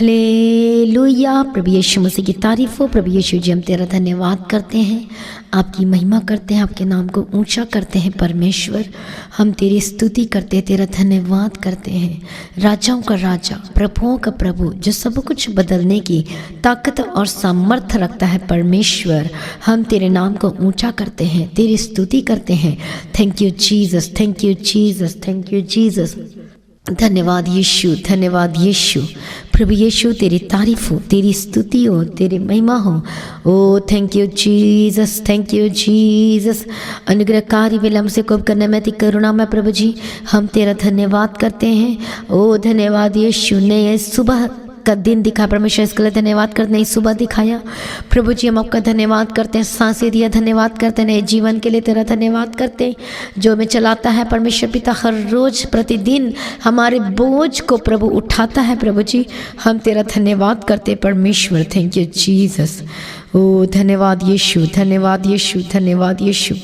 Hallelujah. प्रभु यीशु मसीह की तारीफ हो। प्रभु यीशु जी, हम तेरा धन्यवाद करते हैं, आपकी महिमा करते हैं, आपके नाम को ऊंचा करते हैं। परमेश्वर, हम तेरी स्तुति करते हैं, तेरा धन्यवाद करते हैं। राजाओं का राजा, प्रभुओं का प्रभु, जो सब कुछ बदलने की ताकत और सामर्थ्य रखता है। परमेश्वर, हम तेरे नाम को ऊंचा करते हैं, तेरी स्तुति करते हैं। Thank you Jesus, thank you Jesus, thank you Jesus. धन्यवाद यीशु, धन्यवाद यीशु। प्रभु यीशु, तेरी तारीफ हो, तेरी स्तुति हो, तेरी महिमा हो। Oh thank you Jesus, thank you Jesus. अनुग्रहकारी विलम्ब से कोप करने में ती करुणा में प्रभु जी, हम तेरा धन्यवाद करते हैं। ओ धन्यवाद यीशु ने सुबह का दिन दिखा, परमेश्वर इसके लिए धन्यवाद करते हैं। सुबह दिखाया प्रभु जी, हम आपका धन्यवाद करते हैं। सांसें दिया, धन्यवाद करते हैं। नए जीवन के लिए तेरा धन्यवाद करते हैं, जो हमें चलाता है। परमेश्वर पिता, हर रोज प्रतिदिन हमारे बोझ को प्रभु उठाता है। प्रभु जी, हम तेरा धन्यवाद करते हैं। परमेश्वर, थैंक यू जीसस। ओ धन्यवाद यीशु, धन्यवाद यीशु, धन्यवाद यीशु।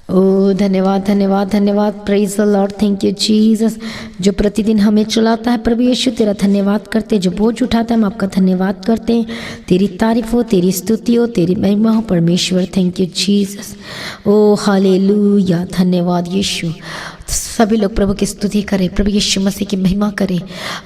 ओ धन्यवाद, धन्यवाद, धन्यवाद। Praise the Lord, thank you Jesus, जो प्रतिदिन हमें चलाता है। प्रभु यीशु, तेरा धन्यवाद करते हैं। जो बोझ उठाता है, हम आपका धन्यवाद करते हैं। तेरी तारीफ हो, तेरी स्तुति हो, तेरी महिमा हो। परमेश्वर, thank you Jesus. Oh hallelujah, धन्यवाद यीशु। सभी लोग प्रभु की स्तुति करें, प्रभु यीशु मसीह की महिमा करें।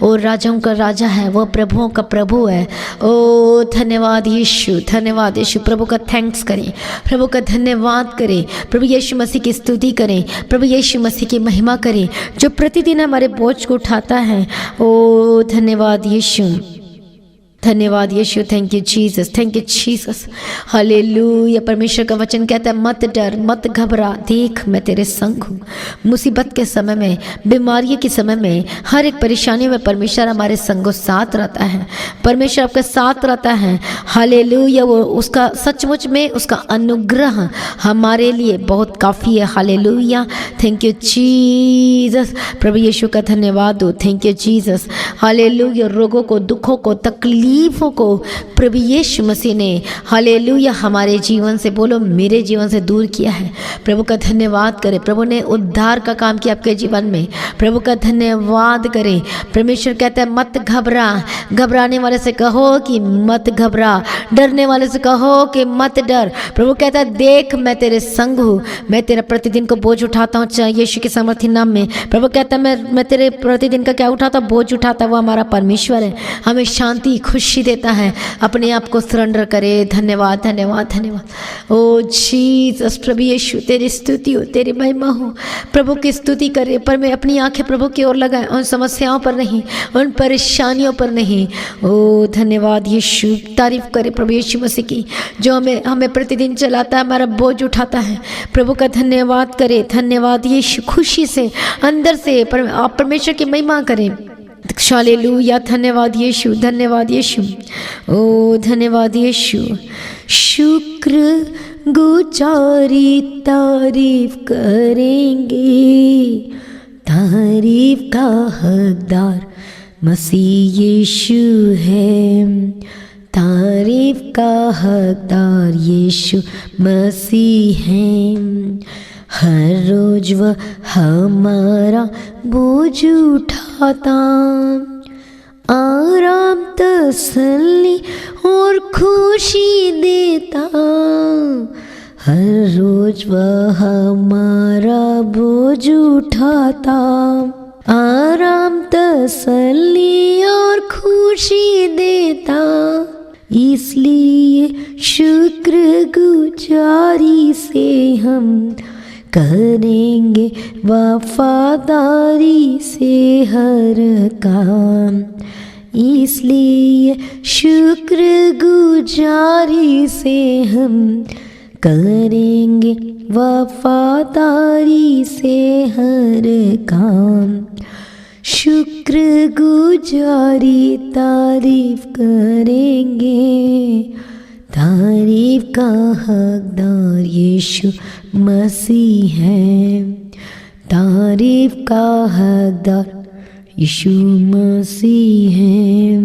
ओ राजाओं का राजा है, वो प्रभुओं का प्रभु है। ओ धन्यवाद यीशु, धन्यवाद यीशु। प्रभु का थैंक्स करें, प्रभु का धन्यवाद करें, प्रभु यीशु मसीह की स्तुति करें, प्रभु यीशु मसीह की महिमा करें, जो प्रतिदिन हमारे बोझ को उठाता है। ओ धन्यवाद यीशु, धन्यवाद यीशु। Thank you Jesus, thank you Jesus. Hallelujah. परमेश्वर का वचन कहता है, मत डर, मत घबरा, देख मैं तेरे संग हूँ। मुसीबत के समय में, बीमारी के समय में, हर एक परेशानी में परमेश्वर हमारे संगों साथ रहता है। परमेश्वर आपके साथ रहता है। हालेलुया। वो उसका सचमुच में उसका अनुग्रह हमारे लिए बहुत काफ़ी है। हालेलुया। Thank you Jesus. प्रभु यीशु का धन्यवाद हो। Thank you Jesus. हालेलुया। रोगों को, दुखों को, तकलीफों को प्रभु यीशु मसीह ने, हालेलुया, हमारे जीवन से, बोलो मेरे जीवन से दूर किया है। प्रभु का धन्यवाद करें। प्रभु ने उद्धार का काम किया आपके जीवन में। प्रभु का धन्यवाद करें। परमेश्वर कहता है, मत घबरा। घबराने वाले से कहो कि मत घबरा, डरने वाले से कहो कि मत डर। प्रभु कहता है, देख मैं तेरे संग हूँ, मैं तेरा प्रतिदिन को बोझ उठाता हूँ। यीशु के सामर्थ्य नाम में प्रभु कहता है, मैं तेरे प्रतिदिन का क्या उठाता, बोझ उठाता। वो हमारा परमेश्वर है, हमें शांति, खुशी देता है। अपने आप को सरेंडर करे। धन्यवाद, धन्यवाद, धन्यवाद। ओ जीसस। प्रभु यीशु, तेरी स्तुति हो, तेरी महिमा हो। प्रभु की स्तुति करे, पर मैं अपनी आंखें प्रभु की ओर लगाए, उन समस्याओं पर नहीं, उन परेशानियों पर नहीं। ओ धन्यवाद यीशु। तारीफ करे प्रभु यीशु मसीह की, जो हमें प्रतिदिन चलाता है, हमारा बोझ उठाता है। प्रभु का धन्यवाद करे। धन्यवाद यीशु। खुशी से, अंदर से आप परमेश्वर की महिमा करें। हालेलुया। धन्यवाद यीशु, धन्यवाद यीशु। ओ धन्यवाद यीशु। शुक्र गुजारी तारीफ करेंगे, तारीफ का हकदार मसीह यीशु है। तारीफ का हकदार यीशु मसीह है। हर रोज वह हमारा बोझ उठाता, आराम, तसल्ली और खुशी देता। हर रोज वह हमारा बोझ उठाता, आराम, तसल्ली और खुशी देता। इसलिए शुक्र गुजारी से हम करेंगे वफादारी से हर काम। इसलिए शुक्र गुजारी से हम करेंगे वफादारी से हर काम। शुक्र गुजारी तारीफ करेंगे, तारीफ का हकदार यीशु मसीह है। तारीफ का हकदार यीशु मसीह है।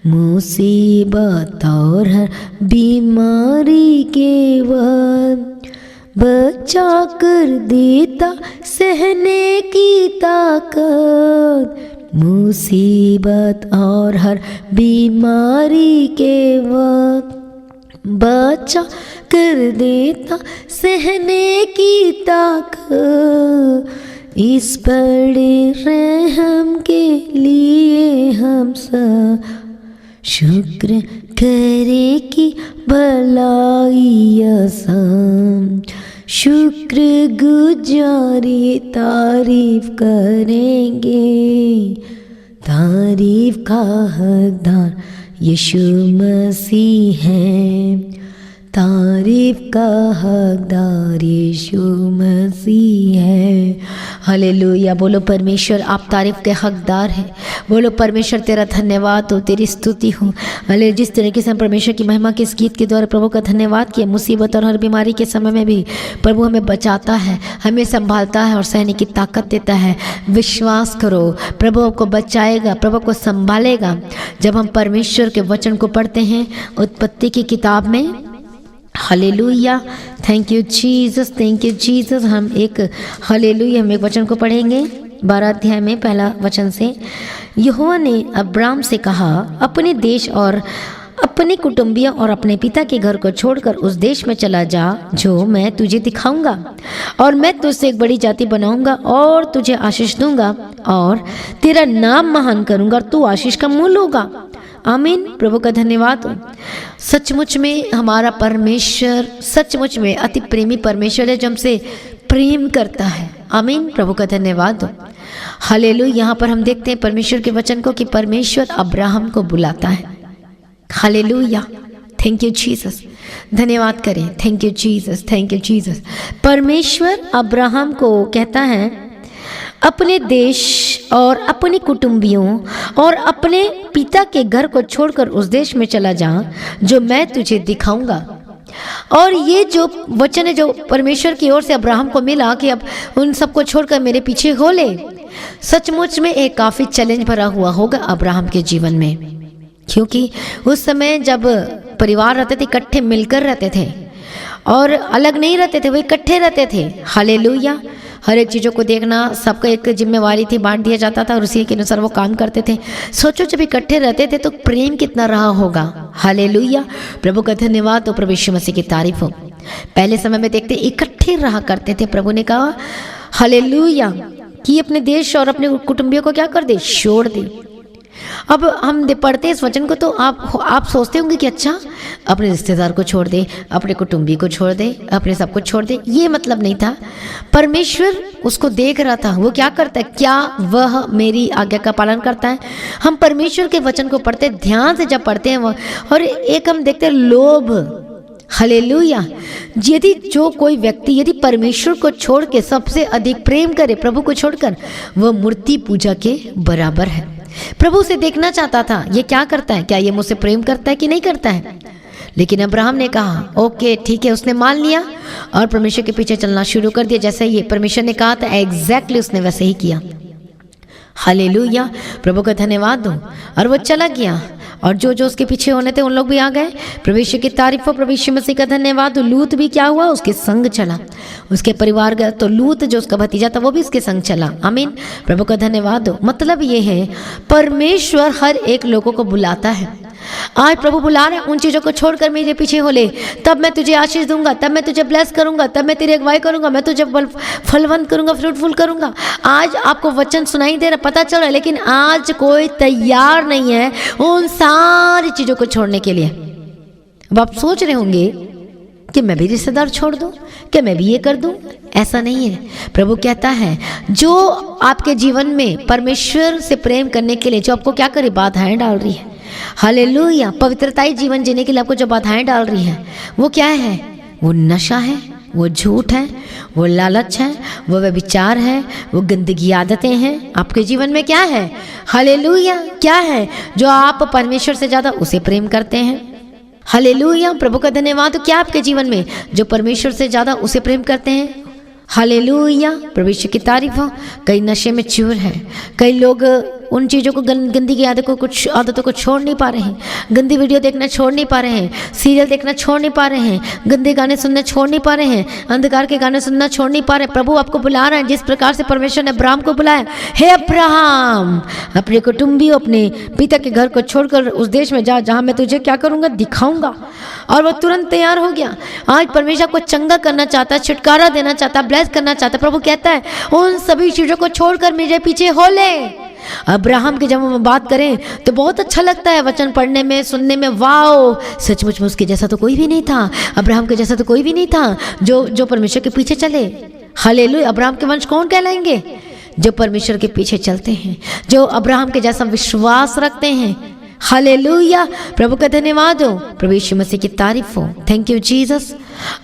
मुसीबत और हर बीमारी के वक्त बचा कर देता सहने की ताकत। मुसीबत और हर बीमारी के वक्त बचा कर देता सहने की ताकत। इस बड़े रहम के लिए हम सब शुक्र करे कि भलाई आसान, शुक्र गुजारी तारीफ करेंगे। तारीफ का हकदार यीशु मसीह है, तारीफ का हकदार यीशु मसीह है। हालेलुया। बोलो परमेश्वर आप तारीफ के हकदार हैं। बोलो परमेश्वर तेरा धन्यवाद हो, तेरी स्तुति हो। हालेलुया। जिस तरीके से हम परमेश्वर की महिमा के इस गीत के द्वारा प्रभु का धन्यवाद किया, मुसीबत और हर बीमारी के समय में भी प्रभु हमें बचाता है, हमें संभालता है और सहने की ताकत देता है। विश्वास करो प्रभु आपको बचाएगा, प्रभु को संभालेगा। जब हम परमेश्वर के वचन को पढ़ते हैं उत्पत्ति की किताब में, hallelujah, thank you Jesus, thank you Jesus. हम एक हालेलुया हम एक वचन को पढ़ेंगे 12 अध्याय में पहला वचन से। यहोवा ने अब्राम से कहा, अपने देश और अपने कुटुंबियों और अपने पिता के घर को छोड़कर उस देश में चला जा जो मैं तुझे दिखाऊंगा, और मैं तुझसे एक बड़ी जाति बनाऊंगा और तुझे आशीष दूंगा और तेरा नाम महान करूंगा और तू आशीष का मूल होगा। आमीन। प्रभु का धन्यवाद हो। सचमुच में हमारा परमेश्वर सचमुच में अति प्रेमी परमेश्वर है जो हमसे प्रेम करता है। आमीन। प्रभु का धन्यवाद हो। हालेलुया। यहाँ पर हम देखते हैं परमेश्वर के वचन को कि परमेश्वर अब्राहम को बुलाता है। Hallelujah, thank you Jesus. धन्यवाद करें, thank you Jesus, thank you Jesus. परमेश्वर अब्राहम को कहता है अपने देश और अपने कुटुंबियों और अपने पिता के घर को छोड़कर उस देश में चला जा जो मैं तुझे दिखाऊंगा। और ये जो वचन है जो परमेश्वर की ओर से अब्राहम को मिला कि अब उन सबको छोड़कर मेरे पीछे हो ले, सचमुच में एक काफ़ी चैलेंज भरा हुआ होगा अब्राहम के जीवन में, क्योंकि उस समय जब परिवार रहते थे इकट्ठे मिलकर रहते थे और अलग नहीं रहते थे, वो इकट्ठे रहते थे। हालेलुया। हर एक चीज़ों को देखना सबका एक जिम्मेवारी थी, बांट दिया जाता था और उसी के अनुसार वो काम करते थे। सोचो जब इकट्ठे रहते थे तो प्रेम कितना रहा होगा। हालेलुया। प्रभु का धन्यवाद हो, प्रभु यीशु मसीह की तारीफ हो। पहले समय में देखते इकट्ठे रहा करते थे। प्रभु ने कहा हालेलुया कि अपने देश और अपने कुटुंबियों को क्या कर दे, छोड़ दे। अब हम पढ़ते हैं इस वचन को तो आप सोचते होंगे कि अच्छा अपने रिश्तेदार को छोड़ दे, अपने कुटुंबी को छोड़ दे, अपने सब कुछ छोड़ दे। ये मतलब नहीं था। परमेश्वर उसको देख रहा था, वो क्या करता है, क्या वह मेरी आज्ञा का पालन करता है। हम परमेश्वर के वचन को पढ़ते ध्यान से जब पढ़ते हैं और एक हम देखते हैं लोभ। हालेलुया। यदि जो कोई व्यक्ति यदि परमेश्वर को छोड़ के सबसे अधिक प्रेम करे प्रभु को छोड़कर, वह मूर्ति पूजा के बराबर है। प्रभु से देखना चाहता था ये क्या करता है, क्या ये मुझसे प्रेम करता है कि नहीं करता है। लेकिन अब्राहम ने कहा ओके ठीक है, उसने मान लिया और परमेश्वर के पीछे चलना शुरू कर दिया। जैसे ये परमेश्वर ने कहा था एग्जैक्टली उसने वैसे ही किया। हालेलुया। प्रभु का धन्यवाद दो। और वो चला गया और जो जो उसके पीछे होने थे उन लोग भी आ गए। परमेश्वर की तारीफ हो, प्रभु यीशु मसीह का धन्यवाद। लूत भी क्या हुआ, उसके संग चला, उसके परिवार गया तो लूत जो उसका भतीजा था वो भी उसके संग चला। आमीन। प्रभु का धन्यवाद हो। मतलब ये है परमेश्वर हर एक लोगों को बुलाता है। आज प्रभु बुला रहे हैं उन चीज़ों को छोड़कर मेरे पीछे हो ले, तब मैं तुझे आशीष दूंगा, तब मैं तुझे ब्लेस करूंगा, तब मैं तेरी अगुवाई करूंगा, मैं तुझे फलवंत करूंगा, फ्रूटफुल करूंगा। आज आपको वचन सुनाई दे रहा, पता चल रहा है, लेकिन आज कोई तैयार नहीं है उन सारी चीज़ों को छोड़ने के लिए। अब आप सोच रहे होंगे कि मैं भी रिश्तेदार छोड़ दूं, कि मैं भी ये कर दूं। ऐसा नहीं है। प्रभु कहता है जो आपके जीवन में परमेश्वर से प्रेम करने के लिए जो आपको क्या करे, बाधाएं डाल रही है। हालेलुया। पवित्रताई जीवन जीने के लिए आपको जो बाधाएं डाल रही है वो क्या है, वो नशा है, वो झूठ है, वो लालच है, वो व्यभिचार है, वो गंदगी आदतें हैं। आपके जीवन में क्या है, हालेलुया, क्या है जो आप परमेश्वर से ज़्यादा उसे प्रेम करते हैं। हालेलुया। प्रभु का धन्यवाद। तो क्या आपके जीवन में जो परमेश्वर से ज़्यादा उसे प्रेम करते हैं, हालेलुया, प्रभु यीशु की तारीफ हो। कई नशे में चूर हैं, कई लोग उन चीज़ों को गंदी की आदतों को छोड़ नहीं पा रहे हैं, गंदी वीडियो देखना छोड़ नहीं पा रहे हैं, सीरियल देखना छोड़ नहीं पा रहे हैं, गंदे गाने सुनना छोड़ नहीं पा रहे हैं, अंधकार के गाने सुनना छोड़ नहीं पा रहे। प्रभु आपको बुला रहे हैं जिस प्रकार से परमेश्वर ने अब्राहम को बुलाया, हे अब्राहम अपने कुटुंबियों अपने पिता के घर को छोड़कर उस देश में जा जहाँ मैं तुझे क्या करूँगा, दिखाऊंगा। और वो तुरंत तैयार हो गया। आज परमेश्वर को चंगा करना चाहता है, छुटकारा देना चाहता है, ब्लेस करना चाहता है। प्रभु कहता है उन सभी चीज़ों को छोड़कर मेरे पीछे हो ले। अब्राहम की जब हम बात करें तो बहुत अच्छा लगता है वचन पढ़ने में, सुनने में। वाओ, सचमुच में उसके जैसा तो कोई भी नहीं था, अब्राहम के जैसा तो कोई भी नहीं था जो परमेश्वर के पीछे चले। हालेलुया, अब्राहम के वंश कौन कहलाएंगे? जो परमेश्वर के पीछे चलते हैं, जो अब्राहम के जैसा विश्वास रखते हैं। हालेलुया, प्रभु का धन्यवाद हो, प्रभु यीशु मसीह की तारीफ हो। Thank you Jesus.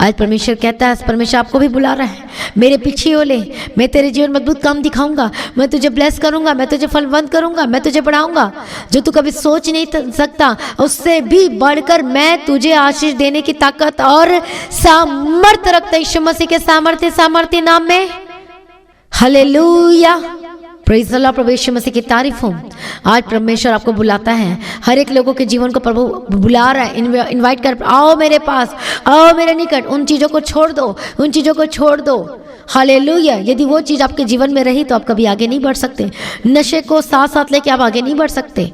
आज परमेश्वर कहता है, परमेश्वर आपको भी बुला रहा है, मेरे पीछे हो ले, मैं तेरे जीवन में अद्भुत काम दिखाऊंगा, मैं तुझे ब्लेस करूंगा, मैं तुझे फलवंत करूंगा, मैं तुझे बढ़ाऊंगा। जो तू कभी सोच नहीं सकता उससे भी बढ़कर मैं तुझे आशीष देने की ताकत और सामर्थ्य रखता यीशु मसीह के सामर्थ्य नाम में। हालेलुया, प्रेज़ द लॉर्ड, प्रभु यीशु मसीह की तारीफ हो। आज परमेश्वर आपको बुलाता है, हर एक लोगों के जीवन को प्रभु बुला रहा है, इनवाइट कर, आओ मेरे पास, आओ मेरे निकट, उन चीज़ों को छोड़ दो, उन चीज़ों को छोड़ दो। हालेलुया, यदि वो चीज़ आपके जीवन में रही तो आप कभी आगे नहीं बढ़ सकते। नशे को साथ साथ लेके आप आगे नहीं बढ़ सकते।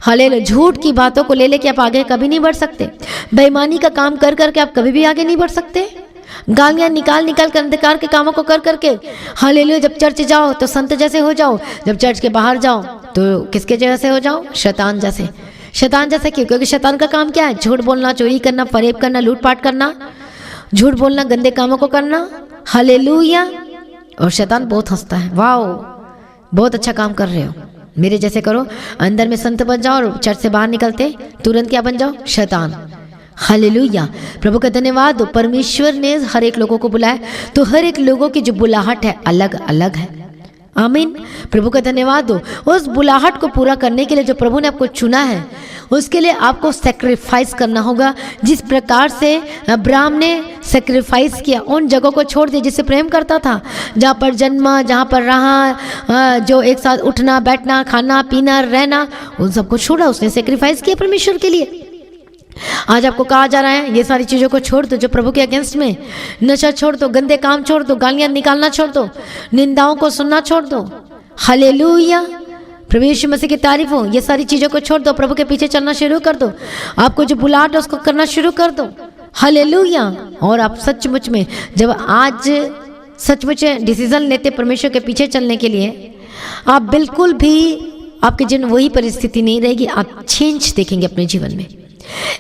हालेलुया, झूठ की बातों को ले लेके आप आगे कभी नहीं बढ़ सकते। बेईमानी का काम कर करके आप कभी भी आगे नहीं बढ़ सकते। गालियाँ निकाल कर, अंधकार के कामों को कर करके, हालेलुया, जब चर्च जाओ तो संत जैसे हो जाओ, जब चर्च के बाहर जाओ तो किसके जैसे हो जाओ? शैतान जैसे। शैतान जैसे क्यों? क्योंकि शैतान का काम क्या है? झूठ बोलना, चोरी करना, फरेब करना, लूटपाट करना, झूठ बोलना, गंदे कामों को करना। हालेलुया, और शैतान बहुत हंसता है, वाओ बहुत अच्छा काम कर रहे हो, मेरे जैसे करो। अंदर में संत बन जाओ और चर्च से बाहर निकलते तुरंत क्या बन जाओ? शैतान। हालेलुया, प्रभु का धन्यवाद हो। परमेश्वर ने हर एक लोगों को बुलाया, तो हर एक लोगों की जो बुलाहट है अलग अलग है। आमीन, प्रभु का धन्यवाद हो। उस बुलाहट को पूरा करने के लिए जो प्रभु ने आपको चुना है, उसके लिए आपको सेक्रीफाइस करना होगा। जिस प्रकार से अब्राहम ने सेक्रीफाइस किया, उन जगहों को छोड़ दिया जिससे प्रेम करता था, जहाँ पर जन्मा, जहाँ पर रहा, जो एक साथ उठना बैठना, खाना पीना रहना, उन सबको छोड़ा, उसने सेक्रीफाइस किया परमेश्वर के लिए। आज आपको कहा जा रहा है ये सारी चीज़ों को छोड़ दो जो प्रभु के अगेंस्ट में। नशा छोड़ दो, गंदे काम छोड़ दो, गालियाँ निकालना छोड़ दो, निंदाओं को सुनना छोड़ दो। हालेलुया, प्रभु यीशु मसीह की तारीफ हो। ये सारी चीज़ों को छोड़ दो, प्रभु के पीछे चलना शुरू कर दो। आपको जो बुलाहट है उसको करना शुरू कर दो। हालेलुया, और आप सचमुच में जब आज सचमुच डिसीजन लेते परमेश्वर के पीछे चलने के लिए, आप बिल्कुल भी आपके जीवन वही परिस्थिति नहीं रहेगी। आप चेंज देखेंगे अपने जीवन में,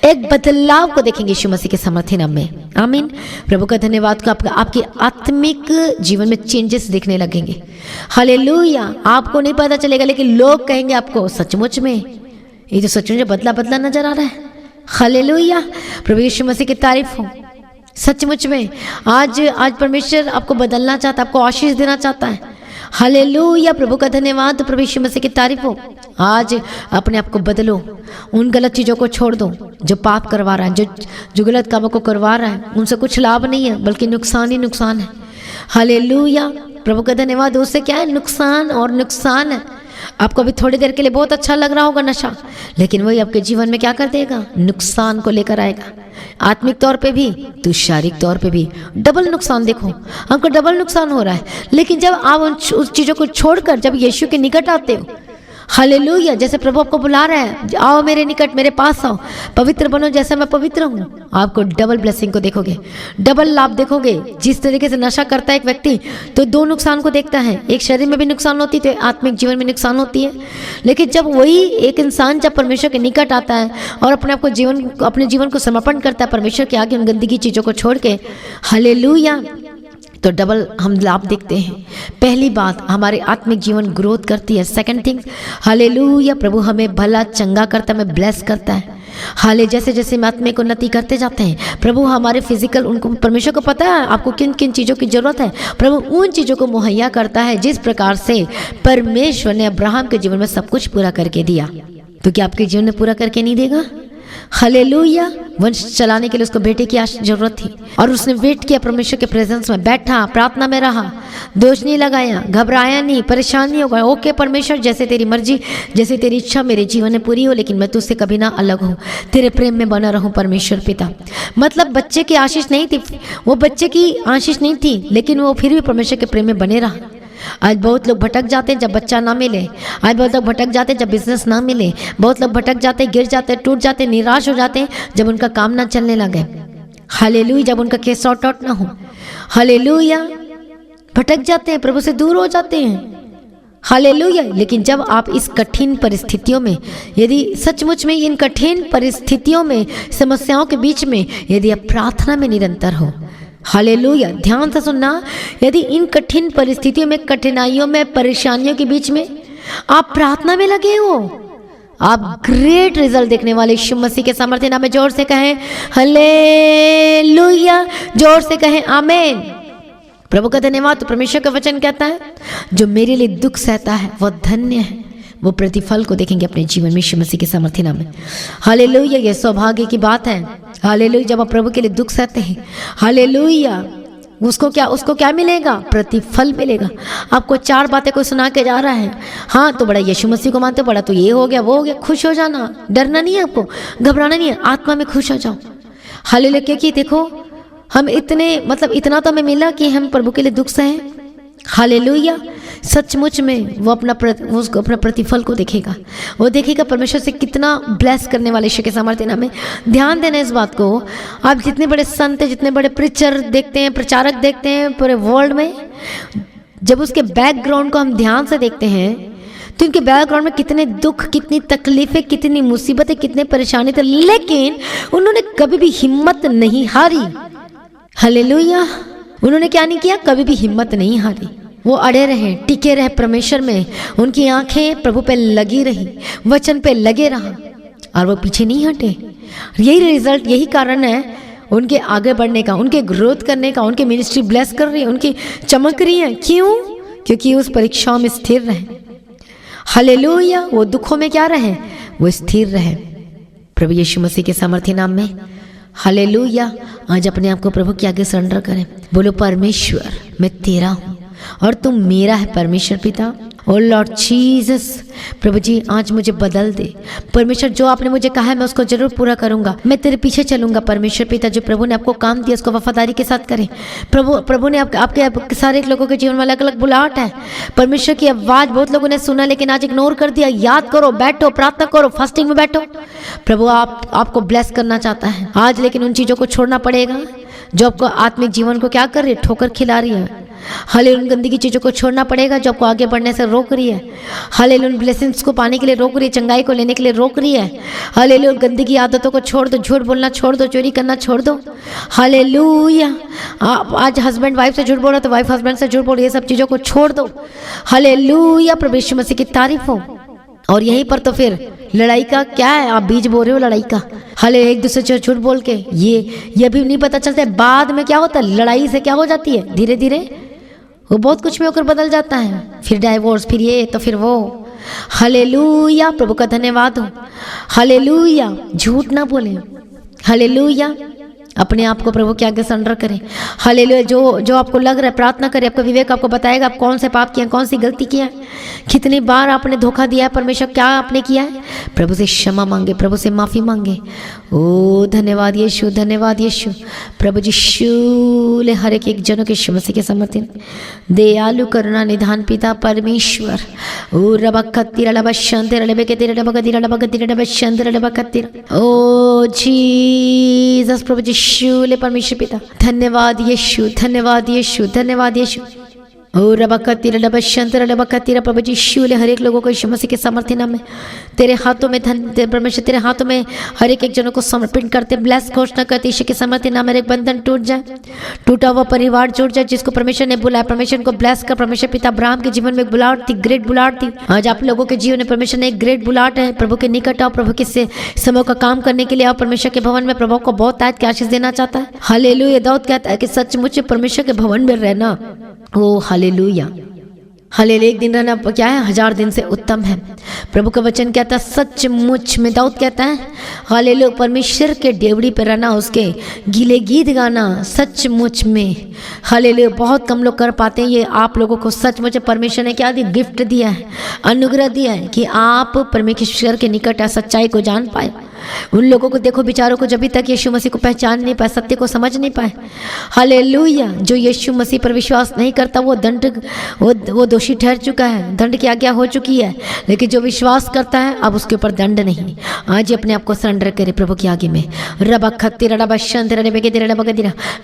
एक बदलाव को देखेंगे यीशु मसीह के सामर्थ्य नाम में। आमीन, प्रभु का धन्यवाद को। आपके आत्मिक जीवन में चेंजेस दिखने लगेंगे। हालेलुया, आपको नहीं पता चलेगा लेकिन लोग कहेंगे आपको, सचमुच में ये तो सचमुच बदला बदला नजर आ रहा है। हालेलुया, प्रभु यीशु मसीह की तारीफ हो। सचमुच में आज परमेश्वर आपको बदलना चाहता है, आपको आशीष देना चाहता है। हालेलुया, प्रभु का धन्यवाद, प्रभु यीशु मसीह की तारीफ हो। आज अपने आप को बदलो, उन गलत चीज़ों को छोड़ दो जो पाप करवा रहा है, जो गलत कामों को करवा रहा है। उनसे कुछ लाभ नहीं है बल्कि नुकसान ही नुकसान है। हालेलुया, प्रभु का धन्यवाद। उससे क्या है? नुकसान और नुकसान है। आपको अभी थोड़ी देर के लिए बहुत अच्छा लग रहा होगा नशा, लेकिन वही आपके जीवन में क्या कर देगा? नुकसान को लेकर आएगा। आत्मिक तौर पे भी तो शारीरिक तौर पे भी डबल नुकसान। देखो, हमको डबल नुकसान हो रहा है। लेकिन जब आप उस चीज़ों को छोड़कर जब यीशु के निकट आते हो, हालेलुया, जैसे प्रभु आपको बुला रहे हैं, आओ मेरे निकट, मेरे पास आओ, पवित्र बनो जैसे मैं पवित्र हूँ, आपको डबल ब्लेसिंग को देखोगे, डबल लाभ देखोगे। जिस तरीके से नशा करता है एक व्यक्ति तो दो नुकसान को देखता है, एक शरीर में भी नुकसान होती है तो आत्मिक जीवन में नुकसान होती है। लेकिन जब वही एक इंसान जब परमेश्वर के निकट आता है और अपने जीवन को समर्पण करता है परमेश्वर के आगे, उन गंदगी चीज़ों को छोड़ के, हालेलुया, तो डबल हम लाभ देखते हैं। पहली बात, हमारे आत्मिक जीवन ग्रोथ करती है। सेकंड थिंग, हालेलुया, प्रभु हमें भला चंगा करता है, हमें ब्लेस करता है। हाले जैसे जैसे हम आत्मिक उन्नति करते जाते हैं, प्रभु हमारे फिजिकल, उनको परमेश्वर को पता है आपको किन किन चीज़ों की जरूरत है, प्रभु उन चीज़ों को मुहैया करता है जिस प्रकार से परमेश्वर ने अब्राहम के जीवन में सब कुछ पूरा करके दिया। तो क्या आपके जीवन में पूरा करके नहीं देगा? हालेलुया। वंश चलाने के लिए उसको बेटे की जरूरत थी और उसने वेट किया, परमेश्वर के प्रेजेंस में बैठा, प्रार्थना में रहा, दोष नहीं लगाया, घबराया नहीं, परेशान नहीं होगा। ओके परमेश्वर, जैसे तेरी मर्जी, जैसे तेरी इच्छा मेरे जीवन में पूरी हो, लेकिन मैं तुझसे कभी ना अलग हूँ, तेरे प्रेम में बना रहूँ परमेश्वर पिता। मतलब बच्चे की आशीष नहीं थी, वो बच्चे की आशीष नहीं थी, लेकिन वो फिर भी परमेश्वर के प्रेम में बने रहा। आज बहुत लोग भटक जाते हैं जब बच्चा ना मिले, आज बहुत लोग भटक जाते हैं जब बिजनेस ना मिले, बहुत लोग भटक जाते हैं, गिर जाते हैं, टूट जाते हैं, निराश हो जाते हैं जब उनका काम ना चलने लगे। हालेलुया। जब उनका केस सॉर्ट आउट ना हो, हालेलुया, भटक जाते हैं, प्रभु से दूर हो जाते हैं। हालेलुया। लेकिन जब आप इस कठिन परिस्थितियों में, यदि सचमुच में इन कठिन परिस्थितियों में, समस्याओं के बीच में यदि आप प्रार्थना में निरंतर हो, हालेलुया, ध्यान से सुनना, यदि इन कठिन परिस्थितियों में, कठिनाइयों में, परेशानियों के बीच में आप प्रार्थना में लगे हो, आप ग्रेट रिजल्ट देखने वाले यीशु मसीह के सामर्थ्य नाम में जोर से कहें हालेलुया, जोर से कहें आमीन। प्रभु का धन्यवाद। तो परमेश्वर का वचन कहता है, जो मेरे लिए दुख सहता है वह धन्य है, वो प्रतिफल को देखेंगे अपने जीवन में यीशु मसीह के सामर्थ्य नाम में। हालेलुया। ये सौभाग्य की बात है। हालेलुया। जब आप प्रभु के लिए दुख सहते हैं, हालेलुया, उसको क्या मिलेगा? प्रतिफल मिलेगा। आपको 4 बातें कोई सुना के जा रहा है, हाँ तो बड़ा यीशु मसीह को मानते, बड़ा तो ये हो गया वो हो गया, खुश हो जाना, डरना नहीं है आपको, घबराना नहीं है, आत्मा में खुश हो जाओ। हालेलुया। क्योंकि देखो हम इतना तो हमें मिला कि हम प्रभु के लिए दुख सहें। हालेलुया। सचमुच में वो उसको अपना प्रतिफल को देखेगा, वो देखेगा परमेश्वर से कितना ब्लेस करने वाले यीशु के सामर्थ्य नाम में। ध्यान देना इस बात को। आप जितने बड़े संत, जितने बड़े प्रीचर देखते हैं, प्रचारक देखते हैं पूरे वर्ल्ड में, जब उसके बैकग्राउंड को हम ध्यान से देखते हैं तो इनके बैकग्राउंड में कितने दुख, कितनी तकलीफें, कितनी मुसीबतें, कितने परेशानी थे, लेकिन उन्होंने कभी भी हिम्मत नहीं हारी। हालेलुया। उन्होंने क्या नहीं किया? कभी भी हिम्मत नहीं हारी। वो अड़े रहे, टिके रहे परमेश्वर में, उनकी आंखें प्रभु पे लगी रही, वचन पे लगे रहा और वो पीछे नहीं हटे। यही रिजल्ट, यही कारण है उनके आगे बढ़ने का, उनके ग्रोथ करने का। उनकी मिनिस्ट्री ब्लेस कर रही है, उनकी चमक रही है। क्यों? क्योंकि उस परीक्षाओं में स्थिर रहे। हालेलुया। वो दुखों में क्या रहे? वो स्थिर रहे प्रभु यीशु मसीह के सामर्थ्य नाम में। हालेलुया। आज अपने आप को प्रभु के आगे सरेंडर करें। बोलो, परमेश्वर मैं तेरा हूँ और तुम मेरा है परमेश्वर पिता। ओ लॉर्ड जीसस, प्रभु जी आज मुझे बदल दे परमेश्वर। जो आपने मुझे कहा है मैं उसको जरूर पूरा करूंगा, मैं तेरे पीछे चलूंगा परमेश्वर पिता। जो प्रभु ने आपको काम दिया उसको वफादारी के साथ करें। प्रभु ने आपके सारे लोगों के जीवन में अलग अलग बुलाहट है। परमेश्वर की आवाज़ बहुत लोगों ने सुना लेकिन आज इग्नोर कर दिया। याद करो, बैठो, प्रार्थना करो, फास्टिंग में बैठो। प्रभु आपको ब्लेस करना चाहता है आज, लेकिन उन चीज़ों को छोड़ना पड़ेगा जो आपको आत्मिक जीवन को क्या कर रही है? ठोकर खिला रही है। हालेलुया। उन गंदगी चीज़ों को छोड़ना पड़ेगा जो आपको आगे बढ़ने से रोक रही है। हालेलुया। उन ब्लेसिंग्स को पाने के लिए रोक रही है, चंगाई को लेने के लिए रोक रही है। हालेलुया। गंदगी आदतों को छोड़ दो, झूठ बोलना छोड़ दो, चोरी करना छोड़ दो। हालेलुया। आज हस्बैंड वाइफ से झूठ बोल रहा तो वाइफ हस्बैंड से झूठ बोल रही है, ये सब चीज़ों को छोड़ दो। हालेलुया। प्रभु यीशु मसीह की तारीफ हो। और यहीं पर तो फिर लड़ाई का क्या है? आप बीज बो रहे हो लड़ाई का। हाले एक दूसरे से झूठ बोल के ये भी नहीं पता चलता है बाद में क्या होता है। लड़ाई से क्या हो जाती है? धीरे धीरे वो बहुत कुछ में होकर बदल जाता है। फिर डाइवोर्स, फिर ये तो फिर वो। हालेलुया। प्रभु का धन्यवाद हो। हालेलुया। झूठ ना बोले। हालेलुया। अपने आप को प्रभु के आगे सरेंडर करें। हालेलुया। जो आपको लग रहा है प्रार्थना करें। आपका विवेक आपको बताएगा आप कौन से पाप किए, कौन सी गलती किया है, कितनी बार आपने धोखा दिया है परमेश्वर, क्या आपने किया है। प्रभु से क्षमा मांगे, प्रभु से माफ़ी मांगे। ओ धन्यवाद यीशु, धन्यवाद यीशु। प्रभु जी शूल हर एक जनों के यीशु मसीह के समर्थित दयालु करुणा निधान पिता परमेश्वर। ओ रबा कत्तीरा लबा शांति रबे के तेरे रबा कत्तीरा लबा कत्तीरा रबा शांति रबा कत्तीरा। ओ जीसस प्रभु जी शूल परमेश्वर पिता। धन्यवाद यीशु, धन्यवाद यीशु, धन्यवाद यीशु। ओ रबा कत्तीरा रबा शांति रबा कत्तीरा। प्रभु जी शूल हर एक लोगों को यीशु मसीह के सामर्थ्य नाम में तेरे हाथों में परमेश्वर तेरे हाथों में हर एक जनों को समर्पित करते, ब्लेस घोषणा करते यीशु के सामर्थ्य नाम में। एक बंधन टूट जाए, टूटा हुआ परिवार जुड़ जाए। जिसको परमेश्वर ने बुलाया परमेश्वर को ब्लेस कर। परमेश्वर पिता अब्राहम के जीवन में एक बुलाहट थी, ग्रेट बुलाहट थी। आज आप लोगों के जीवन में परमेश्वर ने एक ग्रेट बुलाहट है। प्रभु के निकट आओ, प्रभु के समय का काम करने के लिए आओ परमेश्वर के भवन में। प्रभु को बहुत आयत की आशीष देना चाहता है। हालेलुया। दाऊद कहता है कि सचमुच परमेश्वर के भवन में रहना। ओ हालेलुया, हालेलुया, एक दिन रहना क्या है, 1000 दिन से उत्तम है। प्रभु का वचन कहता है सचमुच में, दाऊद कहता है हालेलुया, परमेश्वर के डेवड़ी पर रहना, उसके गीले गीत गाना सचमुच में। हालेलुया, बहुत कम लोग कर पाते हैं ये। आप लोगों को सचमुच परमेश्वर ने क्या दिया, गिफ्ट दिया है, अनुग्रह दिया है कि आप परमेश्वर के निकट सच्चाई को जान पाए। उन लोगों को देखो बेचारों को, जब तक यीशु मसीह को पहचान नहीं पाए, सत्य को समझ नहीं पाए। हालेलुया, जो यीशु मसीह पर विश्वास नहीं करता वो वो दोषी ठहर चुका है, दंड की आज्ञा हो चुकी है। लेकिन जो विश्वास करता है अब उसके ऊपर दंड नहीं। आज अपने आप को सरेंडर करे प्रभु की आगे में।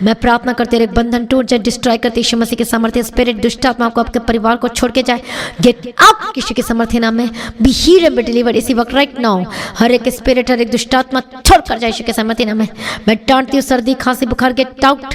मैं प्रार्थना करते रहे, बंधन टूट जाए, डिस्ट्रॉय करते यीशु मसीह के सामर्थ्य। स्पिरिट दुष्ट आत्मा को आपके परिवार को छोड़ के जाए, गेट आउट यीशु के सामर्थ्य नाम में। B healed and be delivered इसी वक्त राइट नाउ। हर एक स्पिरिट, हर एक दुष्ट आत्मा छोड़ कर जाए यीशु के सामर्थ्य नाम में। मैं डांटती हूँ सर्दी खांसी बुखार, गेट आउट।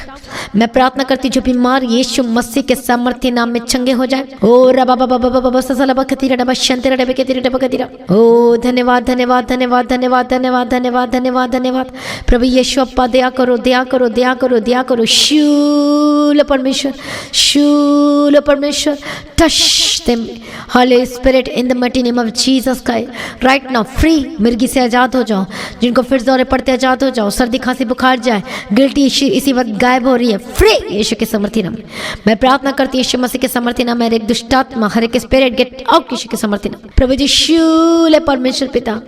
मैं प्रार्थना करती जो बीमार यीशु मसीह के सामर्थ्य नाम में चंगे हो जाए। ओ रबा बाबा बाबा बाबा ससला बखतीरा डबा शंतेरा डबे केतीरा डबा कतीरा। ओ धन्यवाद धन्यवाद धन्यवाद धन्यवाद धन्यवाद धन्यवाद धन्यवाद धन्यवाद प्रभु यीशु अप्पा, दया करो दया करो दया करो दया करो। शूल परमेश्वर, शूल परमेश्वर, touch them Holi spirit in the mighty name of Jesus Christ right now. Free, मिर्गी से आजाद हो जाओ, जिनको फिर दौरे पड़ते आजाद हो जाओ, सर्दी खांसी बुखार जाए, गिल्टी इसी वक्त गायब हो रही है, फ्री यीशु के समर्थी नाम। मैं प्रार्थना करती हूँ यीशु मसीह के समर्थी नाम में, हर एक दुष्ट आत्मा, हर एक स्पिरिट गेट आउट यीशु के समर्थी नाम। प्रभु जी शूल परमेश्वर पिता,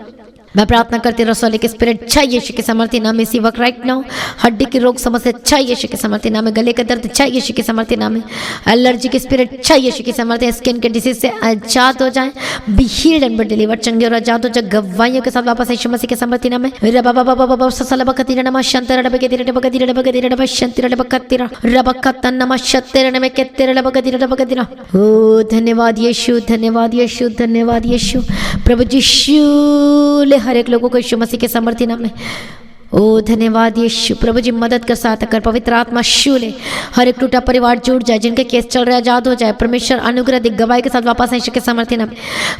मैं प्रार्थना करती हूँ रसोले के स्पिरिट चाहिए यीशु के समर्थी नाम में इसी वक्त राइट नाउ। हड्डी के रोग समस्या चाहिए यीशु के समर्थी नाम में, गले का दर्द चाहिए यीशु के समर्थी नाम में, एलर्जी के स्पिरिट चाहिए यीशु के समर्थी, स्किन के डिसीज से आजाद हो जाए, be healed and be delivered, चंगे और आजाद हो जाए गवाहियों के साथ वापस यीशु मसीह के समर्थी नाम में। रबा बाबा बाबा बाबा ससला बकतीरा नमा शंतरा डबे के तिरा बकतीरा डबे के तिरा डबे शंतरा डबे कतीरा रबा कत्ता नमा शतेरा नमे के तिरा डबे के तिरा डबे के तिरा। ओ धन्यवाद यीशु, धन्यवाद यीशु, धन्यवाद यीशु। प्रभु जी शूल हर एक लोगों को यीशु मसीह के समर्थी नाम में। ओ धन्यवाद यीशु। प्रभु जी मदद कर, सहायता कर, पवित्र आत्मा शूले हर एक टूटा परिवार जुड़ जाए, जिनके केस चल रहे आजाद हो जाए। परमेश्वर अनुग्रह दे, गवाही के साथ वापस यीशु के समर्थी नाम में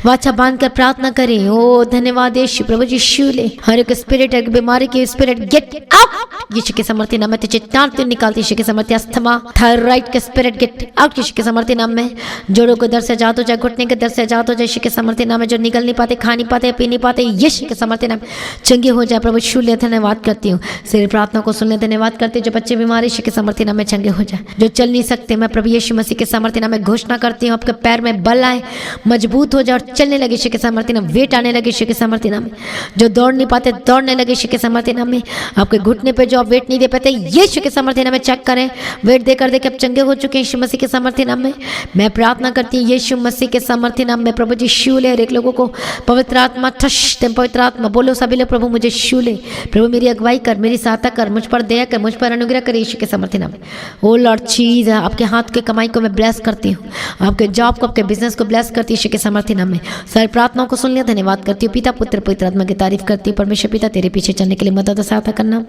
वाचा बांध कर प्रार्थना करें। ओ धन्यवाद यीशु। प्रभु जी शूले हर एक स्पिरिट, एक बीमारी की स्पिरिट गेट आउट यीशु के समर्थी नाम में। तुझे टालते निकालते यीशु के समर्थी। अस्थमा थायराइड के स्पिरिट गेट आउट यीशु के समर्थी नाम में। जोड़ों को दर्द से आजाद हो जाए, घुटने के दर्द से आजाद हो जाए यीशु के समर्थी नाम में। जो निकल नहीं पाते, खा नहीं पाते, पी नहीं पाते, यीशु के समर्थी नाम में चंगे हो जाए। प्रभु शूले धन्यवाद करती हूँ, सिर्फ प्रार्थना को सुनने धन्यवाद करती हूँ। जो बच्चे बीमार यीशु के समर्थी नाम में चंगे हो जाए, जो चल नहीं सकते, मैं प्रभु यीशु मसीह के समर्थी नाम में घोषणा करती हूँ आपके पैर में बल आए, मजबूत हो जाए और चलने लगे यीशु के समर्थी नाम। वेट आने लगे यीशु के समर्थी नाम में। जो दौड़ नहीं पाते, दौड़ने लगे यीशु के समर्थी नाम में। आपके घुटने पे जो आप वेट नहीं दे पाते, यीशु के समर्थी नाम में चेक करें, वेट देकर देखे आप चंगे हो चुके हैं यीशु मसीह के समर्थी नाम में। मैं प्रार्थना करती हूँ यीशु मसीह के समर्थी नाम में। प्रभु जी शूले हर एक लोगों को पवित्र आत्मा ठश दे, पवित्र आत्मा बोलो सभी लोग, प्रभु मुझे शूले, प्रभु मेरी अगुवाई कर, मेरी सहायता कर, मुझ पर दया कर, मुझ पर अनुग्रह कर यीशु के समर्थी नाम में। ओ लॉर्ड चीज, आपके हाथ के कमाई को मैं ब्लेस करती हूँ, आपके जॉब को, आपके बिजनेस को ब्लेस करती हूँ यीशु के समर्थी नाम में। सारी प्रार्थनाओं को सुन लिया, धन्यवाद करती हूँ पिता पुत्र पवित्र आत्मा की तारीफ करती हूँ। परमेश्वर पिता तेरे पीछे चलने के लिए मदद और सहायता करना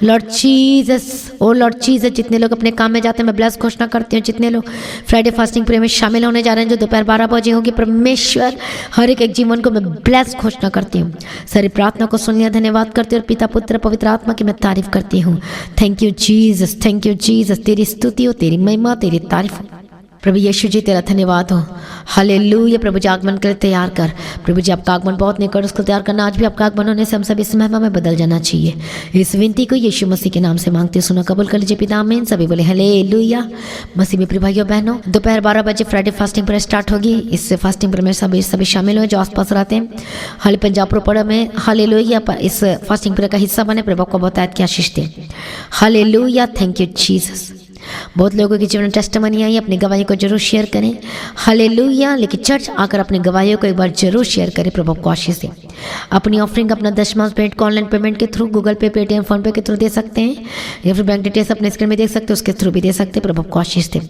लॉर्ड जीसस। ओ लॉर्ड जीसस, जितने लोग अपने काम में जाते हैं मैं ब्लेस घोषणा करती हूँ। जितने लोग फ्राइडे फास्टिंग प्रेयर में शामिल होने जा रहे हैं, जो दोपहर 12 बजे होगी, परमेश्वर हर एक जीवन को मैं ब्लेस घोषणा करती हूँ। सारी प्रार्थना को सुन लिया, धन्यवाद करती हूँ और पिता पुत्र पवित्र आत्मा की मैं तारीफ करती हूँ। Thank you Jesus, thank you Jesus. तेरी स्तुति हो, तेरी महिमा, तेरी तारीफ हो। प्रभु यीशु जी तेरा धन्यवाद हो। हालेलुया। प्रभु जी आगमन के लिए तैयार कर। प्रभु जी आपका आगमन बहुत निकट, उसको तैयार करना। आज भी आपका आगमन होने से हम सब इस महिमा में बदल जाना चाहिए। इस विनती को यीशु मसीह के नाम से मांगते सुना कबूल कर लीजिए पिता, आमीन। सभी बोले हालेलुया। मसीह में प्रिय भाइयों बहनों, दोपहर 12 बजे फ्राइडे फास्टिंग प्रेयर स्टार्ट होगी। इस फास्टिंग प्रेयर में सभी शामिल हुए जो आसपास रहते हैं। हाल पंजाब रोपड़ में हालेलुया इस फास्टिंग प्रेयर का हिस्सा बने। प्रभु को बहुत की आशीष दें। हालेलुया। Thank you Jesus. बहुत लोगों के जीवन में टेस्टमनी आई, अपनी गवाही को जरूर शेयर करें। हालेलुया। लेकिन चर्च आकर अपनी गवाहियों को एक बार जरूर शेयर करें। प्रभु को आशीष दें। अपनी ऑफरिंग अपना दशमांश पेमेंट को ऑनलाइन पेमेंट के थ्रू, गूगल पे, पेटीएम, फोन पे के थ्रू दे सकते हैं, या फिर बैंक डिटेल्स अपने स्क्रीन में देख सकते हैं, उसके थ्रू भी दे सकते हैं। प्रभु को आशीष दें।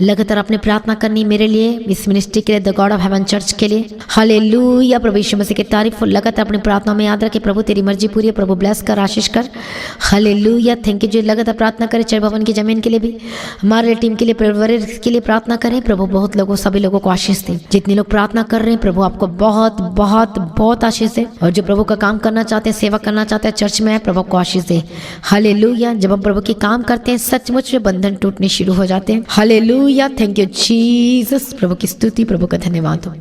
लगातार अपने प्रार्थना करनी मेरे लिए, इस मिनिस्ट्री के लिए, the God of haven church के लिए। हालेलुया। प्रभु यीशु मसीह की तारीफ। लगातार अपनी प्रार्थना में याद रखें, प्रभु तेरी मर्जी पूरी है, प्रभु ब्लेस कर, आशीष कर। हालेलुया। थैंक यू जी। लगातार प्रार्थना करें चर्च भवन की जमीन के लिए भी, हमारे टीम के लिए, परिवार के लिए प्रार्थना करें। प्रभु बहुत लोगों, सभी लोगों को आशीष दें। जितने लोग प्रार्थना कर रहे हैं, प्रभु आपको बहुत बहुत बहुत आशीष दें। चाहते हैं और जो प्रभु का काम करना चाहते हैं, सेवा करना चाहते हैं, चर्च में है, प्रभु को आशीष दे। हालेलुया। जब हम प्रभु के काम करते हैं सचमुच में बंधन टूटने शुरू हो जाते हैं। हालेलुया। Thank you Jesus. प्रभु की स्तुति, प्रभु का धन्यवाद हो।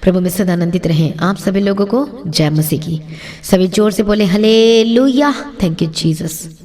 प्रभु में सदा आनंदित रहें। आप सभी लोगों को जय मसीह की। सभी जोर से बोले हालेलुया। Thank you Jesus.